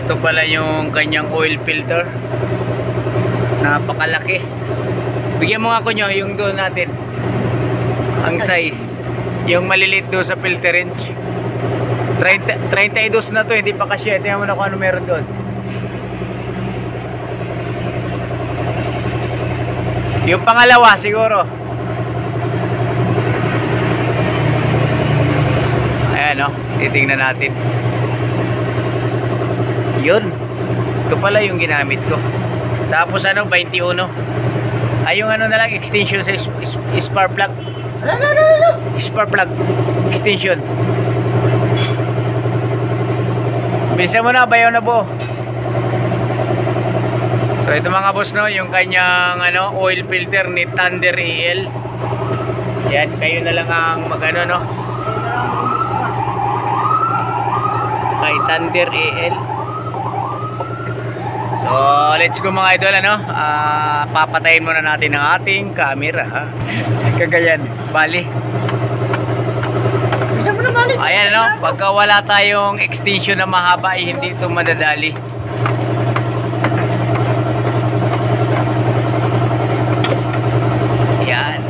Ito pala yung kanyang oil filter. Napakalaki. Bigyan mo nga ko nyo yung doon natin. Ang size. Yung maliliit doon sa filter wrench. 32 na to, hindi pa kasi. Tingnan mo na kung ano meron doon. Yung pangalawa siguro. Ayan o, titingnan natin. Yun. Ito pala yung ginamit ko. Tapos ano, 21. Ay yung ano na lang, extension sa spark plug. Spark plug extension. Bilisan mo na, bayaw na po. So ito mga boss, no, yung kanyang ano, oil filter ni Thunder EL. Yan, kayo na lang ang magano, no, kay Thunder EL. So let's go mga idol, ano, papatayin muna natin ang ating camera, ha? Kagayan, bali. Ayan, no, pagka wala tayong extension na mahaba ay hindi ito madadali. Yan.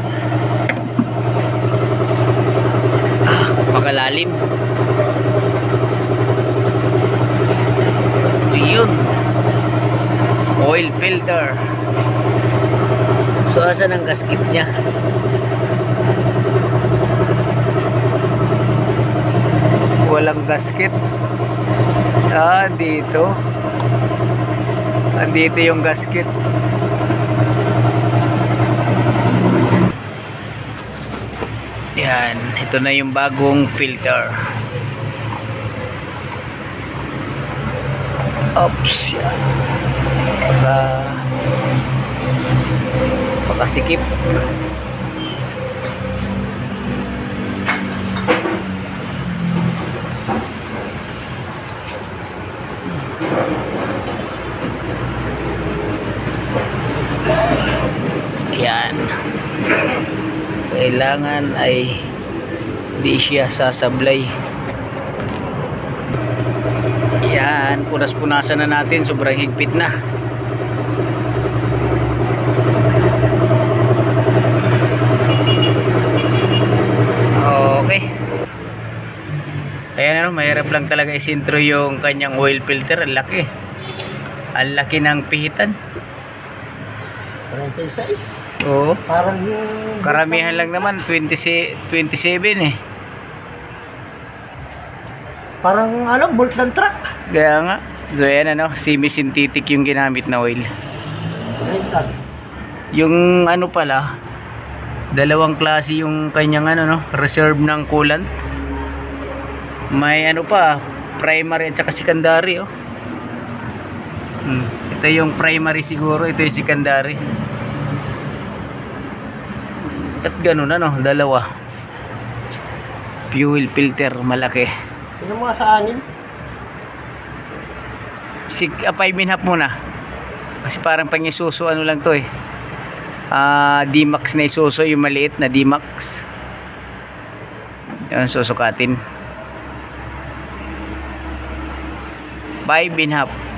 Makalalim. Yun. Oil filter. So asan ang gasket niya? Walang gasket. Dito. Andito yung gasket. Yan, ito na yung bagong filter. Oops, yan. Pakasikip. Yan. Kailangan ay di siya sasablay. Yan, punas-punasan na natin, sobrang higpit na. Okay. Ayan, ano, mahirap lang talaga isintro yung kanyang oil filter. Ang laki. Ang laki ng pihitan. 36. Oo. Parang yung Karamihan lang naman 27 eh. parang ano, bolt ng truck. Kaya nga. So ayan, ano, semi-synthetic yung ginamit na oil. Yung ano pala, dalawang klase yung kanyang ano, no, reserve ng coolant. May ano pa, primary at saka secondary, oh. Ito yung primary siguro, ito yung secondary. At ganun, ano, dalawa. Fuel filter, malaki. Ito mga sa anin. 5.5 muna. Kasi parang pang isuso, ano lang to eh. D-Max na isuso, yung maliit na D-Max. Yan, susukatin. 5.5.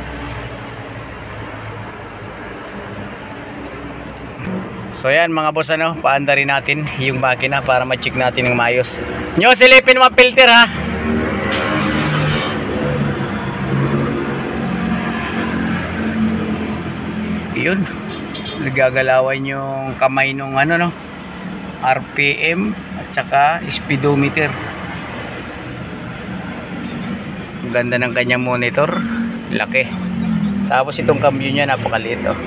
So yan mga boss, ano, paanda rin natin yung makina para ma-check natin ng maayos. Nyo, silipin mga filter, ha. Yun, nagagalawan yung kamay nung ano, no, RPM at saka speedometer. Ang ganda ng kanyang monitor, laki. Tapos itong cambio niya napakaliit, oh.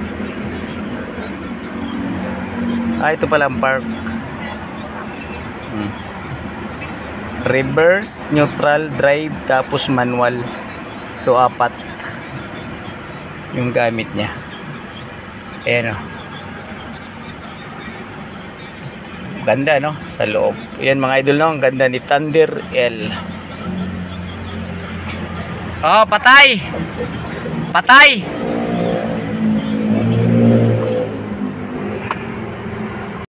Ito pala ang park. Reverse, neutral, drive, tapos manual. So 4 yung gamit niya. Ayan, oh. Ganda, no, sa loob. Ayan mga idol, no, ang ganda ni Thunder L. Oh, patay! Patay!